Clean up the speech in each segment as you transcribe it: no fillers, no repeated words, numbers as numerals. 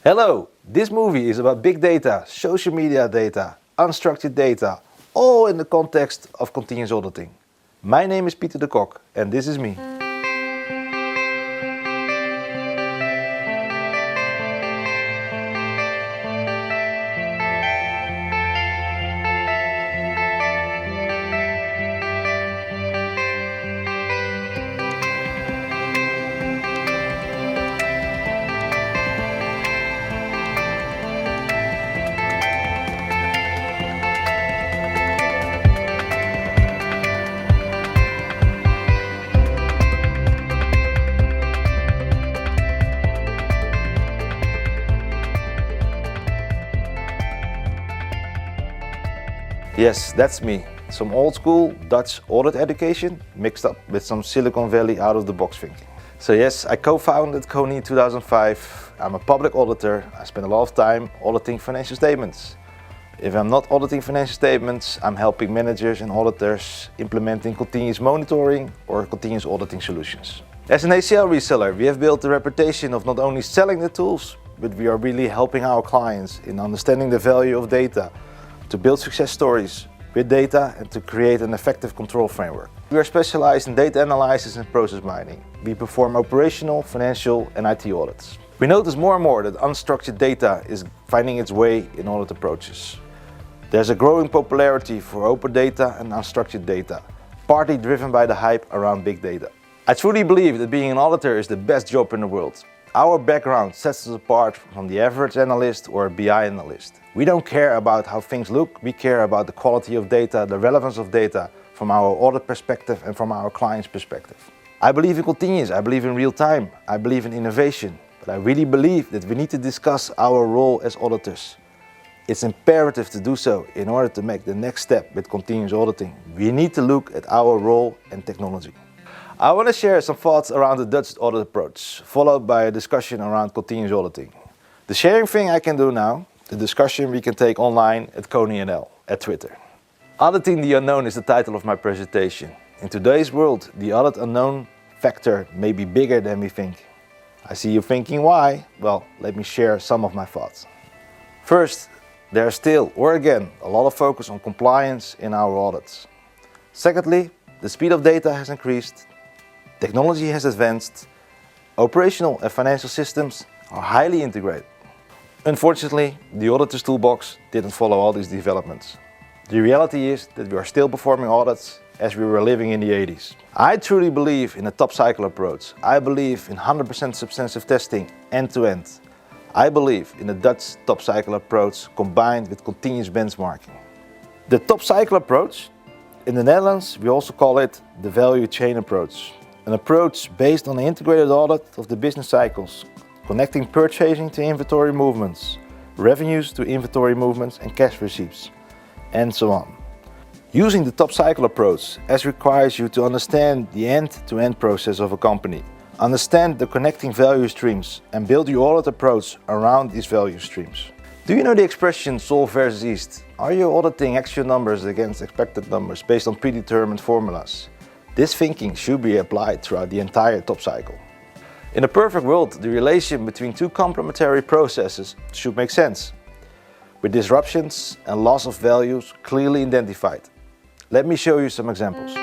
Hello, this movie is about big data, social media data, unstructured data, all in the context of continuous auditing. My name is Pieter de Kok and this is me. Yes, that's me. Some old school Dutch audit education mixed up with some Silicon Valley out of the box thinking. So yes, I co-founded Coney in 2005. I'm a public auditor. I spend a lot of time auditing financial statements. If I'm not auditing financial statements, I'm helping managers and auditors implementing continuous monitoring or continuous auditing solutions. As an ACL reseller, we have built a reputation of not only selling the tools, but we are really helping our clients in understanding the value of data, to build success stories with data and to create an effective control framework. We are specialized in data analysis and process mining. We perform operational, financial and IT audits. We notice more and more that unstructured data is finding its way in audit approaches. There's a growing popularity for open data and unstructured data, partly driven by the hype around big data. I truly believe that being an auditor is the best job in the world. Our background sets us apart from the average analyst or BI analyst. We don't care about how things look, we care about the quality of data, the relevance of data from our audit perspective and from our client's perspective. I believe in continuous, I believe in real time, I believe in innovation, but I really believe that we need to discuss our role as auditors. It's imperative to do so in order to make the next step with continuous auditing. We need to look at our role and technology. I want to share some thoughts around the Dutch audit approach, followed by a discussion around continuous auditing. The sharing thing I can do now, the discussion we can take online at Coney NL, at Twitter. Auditing the unknown is the title of my presentation. In today's world, the audit unknown factor may be bigger than we think. I see you thinking why? Well, let me share some of my thoughts. First, there is still, or again, a lot of focus on compliance in our audits. Secondly, the speed of data has increased. Technology has advanced, operational and financial systems are highly integrated. Unfortunately, the auditor's toolbox didn't follow all these developments. The reality is that we are still performing audits as we were living in the 80s. I truly believe in a top cycle approach. I believe in 100% substantive testing end-to-end. I believe in the Dutch top cycle approach combined with continuous benchmarking. The top cycle approach, in the Netherlands we also call it the value chain approach. An approach based on an integrated audit of the business cycles, connecting purchasing to inventory movements, revenues to inventory movements and cash receipts, and so on. Using the top cycle approach as requires you to understand the end-to-end process of a company, understand the connecting value streams and build your audit approach around these value streams. Do you know the expression solve versus east? Are you auditing actual numbers against expected numbers based on predetermined formulas? This thinking should be applied throughout the entire top cycle. In a perfect world, the relation between two complementary processes should make sense, with disruptions and loss of values clearly identified. Let me show you some examples.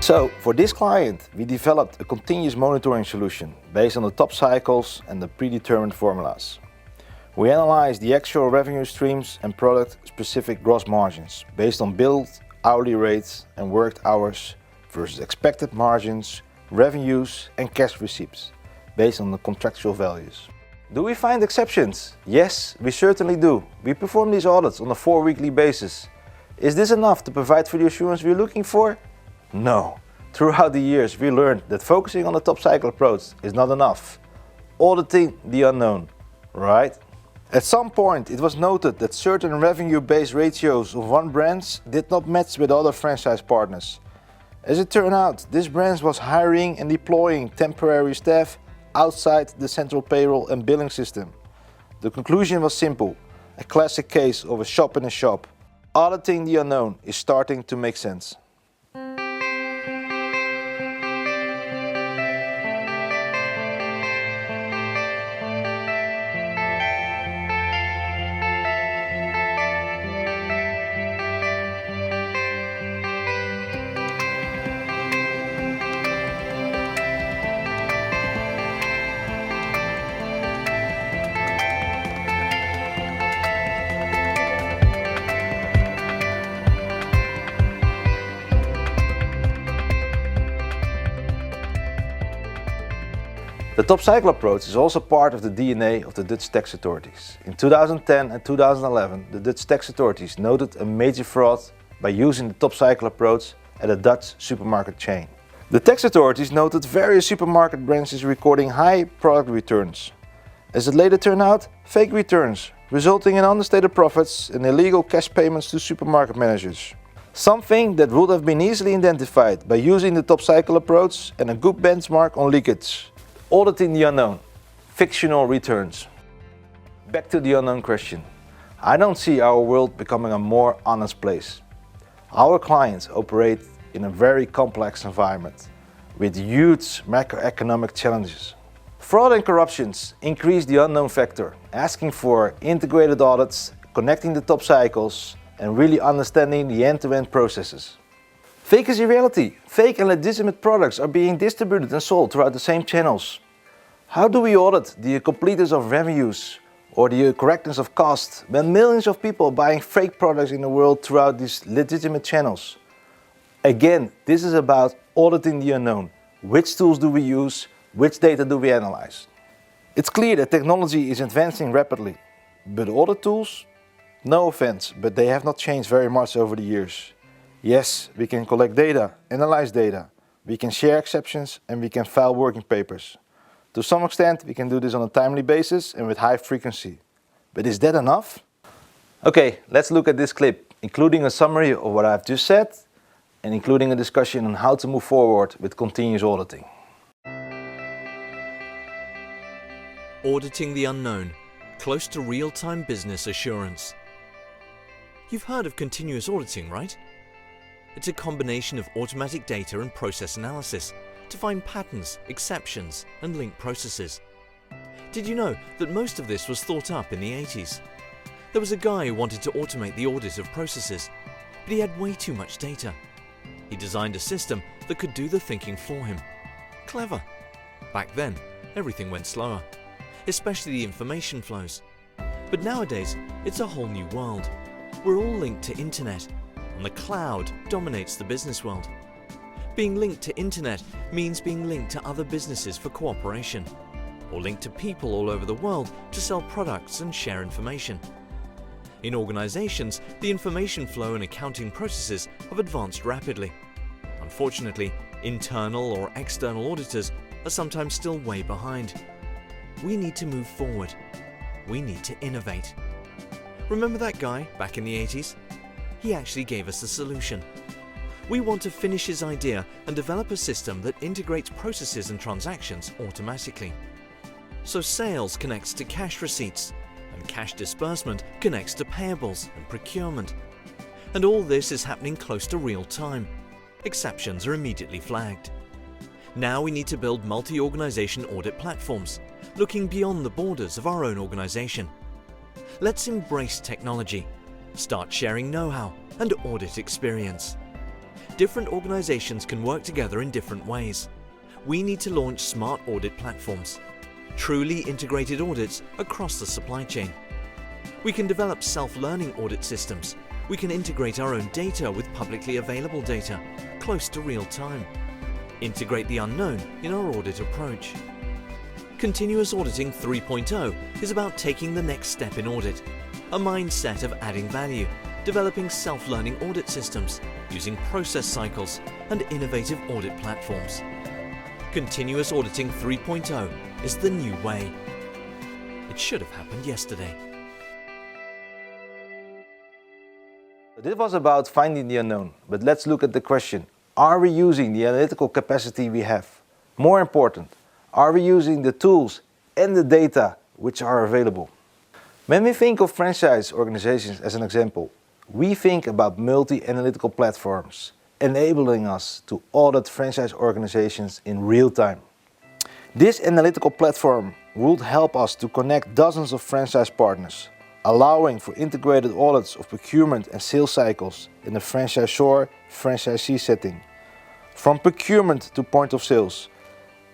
So, for this client, we developed a continuous monitoring solution based on the top cycles and the predetermined formulas. We analyzed the actual revenue streams and product-specific gross margins based on billed hourly rates and worked hours versus expected margins, revenues and cash receipts based on the contractual values. Do we find exceptions? Yes, we certainly do. We perform these audits on a 4-weekly basis. Is this enough to provide for the assurance we're looking for? No. Throughout the years we learned that focusing on the top cycle approach is not enough. Auditing the unknown, right? At some point, it was noted that certain revenue-based ratios of one brand did not match with other franchise partners. As it turned out, this brand was hiring and deploying temporary staff outside the central payroll and billing system. The conclusion was simple, a classic case of a shop in a shop. Auditing the unknown is starting to make sense. The top cycle approach is also part of the DNA of the Dutch tax authorities. In 2010 and 2011, the Dutch tax authorities noted a major fraud by using the top cycle approach at a Dutch supermarket chain. The tax authorities noted various supermarket branches recording high product returns. As it later turned out, fake returns, resulting in understated profits and illegal cash payments to supermarket managers. Something that would have been easily identified by using the top cycle approach and a good benchmark on leakage. Auditing the unknown, fictional returns. Back to the unknown question. I don't see our world becoming a more honest place. Our clients operate in a very complex environment with huge macroeconomic challenges. Fraud and corruptions increase the unknown factor, asking for integrated audits, connecting the top cycles, and really understanding the end-to-end processes. Fake is a reality. Fake and legitimate products are being distributed and sold throughout the same channels. How do we audit the completeness of revenues or the correctness of cost when millions of people are buying fake products in the world throughout these legitimate channels? Again, this is about auditing the unknown. Which tools do we use? Which data do we analyze? It's clear that technology is advancing rapidly, but audit tools? No offense, but they have not changed very much over the years. Yes, we can collect data, analyze data, we can share exceptions, and we can file working papers. To some extent, we can do this on a timely basis and with high frequency. But is that enough? Okay, let's look at this clip, including a summary of what I've just said and including a discussion on how to move forward with continuous auditing. Auditing the unknown, close to real-time business assurance. You've heard of continuous auditing, right? It's a combination of automatic data and process analysis to find patterns, exceptions, and link processes. Did you know that most of this was thought up in the 80s? There was a guy who wanted to automate the audit of processes, but he had way too much data. He designed a system that could do the thinking for him. Clever. Back then, everything went slower, especially the information flows. But nowadays, it's a whole new world. We're all linked to internet, and the cloud dominates the business world. Being linked to internet means being linked to other businesses for cooperation, or linked to people all over the world to sell products and share information. In organizations, the information flow and accounting processes have advanced rapidly. Unfortunately, internal or external auditors are sometimes still way behind. We need to move forward. We need to innovate. Remember that guy back in the 80s? He actually gave us a solution. We want to finish his idea and develop a system that integrates processes and transactions automatically. So sales connects to cash receipts, and cash disbursement connects to payables and procurement. And all this is happening close to real time. Exceptions are immediately flagged. Now we need to build multi-organization audit platforms, looking beyond the borders of our own organization. Let's embrace technology, start sharing know-how and audit experience. Different organizations can work together in different ways. We need to launch smart audit platforms, truly integrated audits across the supply chain. We can develop self-learning audit systems. We can integrate our own data with publicly available data, close to real time. Integrate the unknown in our audit approach. Continuous Auditing 3.0 is about taking the next step in audit, a mindset of adding value, developing self-learning audit systems, using process cycles, and innovative audit platforms. Continuous Auditing 3.0 is the new way. It should have happened yesterday. This was about finding the unknown, but let's look at the question: are we using the analytical capacity we have? More important, are we using the tools and the data which are available? When we think of franchise organizations as an example, we think about multi-analytical platforms enabling us to audit franchise organizations in real time. This analytical platform would help us to connect dozens of franchise partners, allowing for integrated audits of procurement and sales cycles in the franchisor-franchisee setting. From procurement to point of sales,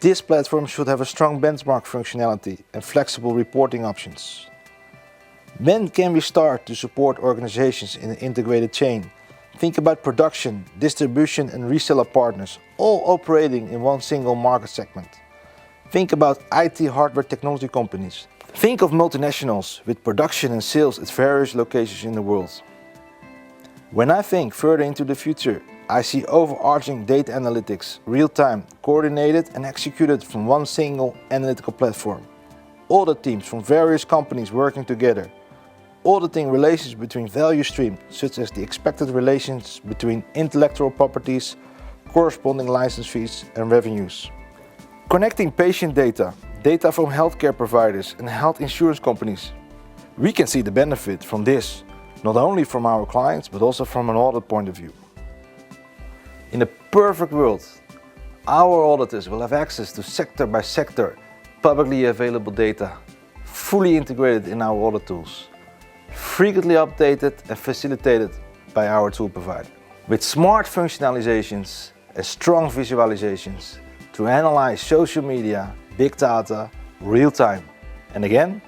this platform should have a strong benchmark functionality and flexible reporting options. When can we start to support organizations in an integrated chain? Think about production, distribution and reseller partners, all operating in one single market segment. Think about IT hardware technology companies. Think of multinationals with production and sales at various locations in the world. When I think further into the future, I see overarching data analytics, real-time, coordinated and executed from one single analytical platform. Audit teams from various companies working together. Auditing relations between value streams, such as the expected relations between intellectual properties, corresponding license fees and revenues. Connecting patient data, data from healthcare providers and health insurance companies. We can see the benefit from this, not only from our clients, but also from an audit point of view. In a perfect world, our auditors will have access to sector by sector, publicly available data, fully integrated in our audit tools, frequently updated and facilitated by our tool provider. With smart functionalizations and strong visualizations to analyze social media, big data, real time, and again,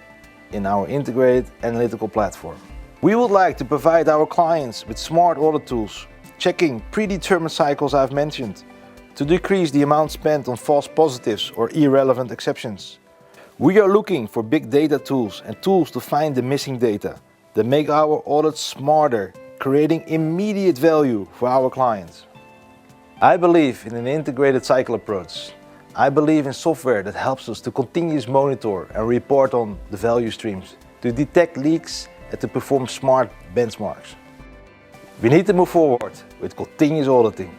in our integrated analytical platform. We would like to provide our clients with smart audit tools, checking predetermined cycles I've mentioned, to decrease the amount spent on false positives or irrelevant exceptions. We are looking for big data tools and tools to find the missing data that make our audits smarter, creating immediate value for our clients. I believe in an integrated cycle approach. I believe in software that helps us to continuously monitor and report on the value streams, to detect leaks and to perform smart benchmarks. We need to move forward with continuous auditing.